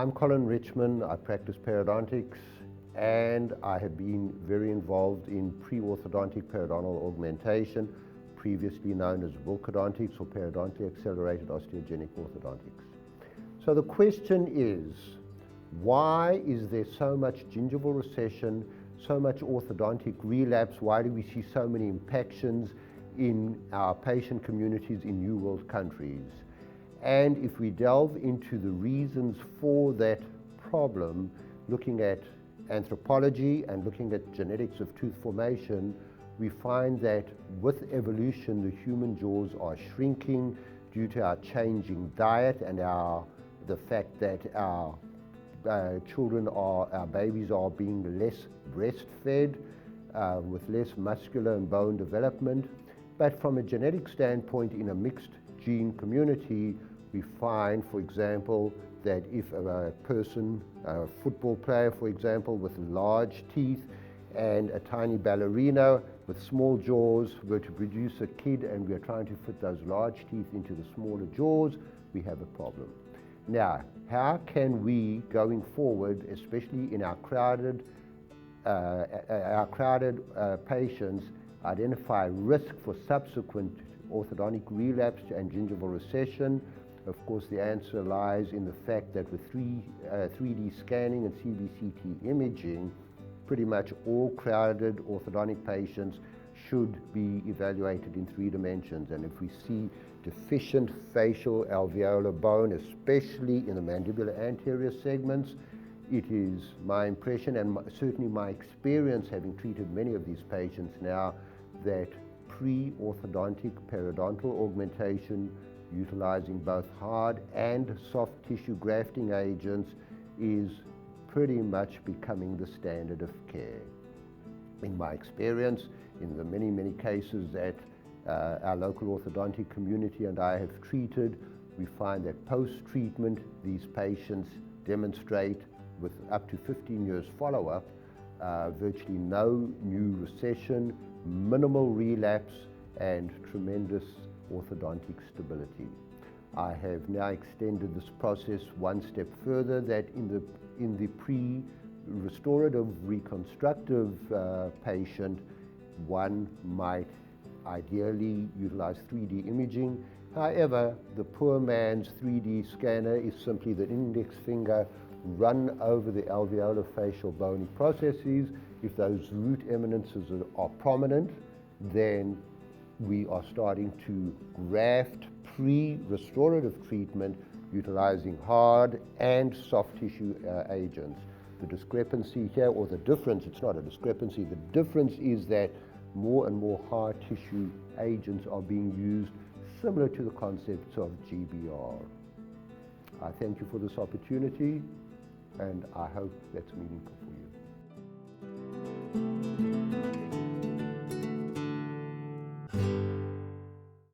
I'm Colin Richman. I practice periodontics and I have been very involved in pre-orthodontic periodontal augmentation, previously known as orthodontics or periodontally accelerated osteogenic orthodontics. So the question is, why is there so much gingival recession, so much orthodontic relapse? Why do we see so many impactions in our patient communities in New World countries? And if we delve into the reasons for that problem, looking at anthropology and looking at genetics of tooth formation, we find that with evolution, the human jaws are shrinking due to our changing diet and the fact that our babies are being less breastfed with less muscular and bone development. But from a genetic standpoint, in a mixed gene community, we find, for example, that if a person, a football player, for example, with large teeth and a tiny ballerina with small jaws were to produce a kid and we are trying to fit those large teeth into the smaller jaws, we have a problem. Now, how can we, going forward, especially in our crowded patients, identify risk for subsequent orthodontic relapse and gingival recession? Of course, the answer lies in the fact that with 3D scanning and CBCT imaging, pretty much all crowded orthodontic patients should be evaluated in 3 dimensions. And if we see deficient facial alveolar bone, especially in the mandibular anterior segments, it is my impression and certainly my experience, having treated many of these patients now, that pre-orthodontic periodontal augmentation utilizing both hard and soft tissue grafting agents is pretty much becoming the standard of care. In my experience, in the many cases that our local orthodontic community and I have treated, we find that post-treatment, these patients demonstrate, with up to 15 years follow-up, virtually no new recession, minimal relapse, and tremendous orthodontic stability. I have now extended this process one step further, that in the pre-restorative reconstructive patient, one might ideally utilize 3D imaging. However, the poor man's 3D scanner is simply the index finger run over the alveolar facial bony processes. If those root eminences are prominent, then we are starting to graft pre-restorative treatment utilizing hard and soft tissue agents. The discrepancy here, or the difference, it's not a discrepancy, the difference is that more and more hard tissue agents are being used, similar to the concepts of GBR. I thank you for this opportunity, and I hope that's meaningful for you.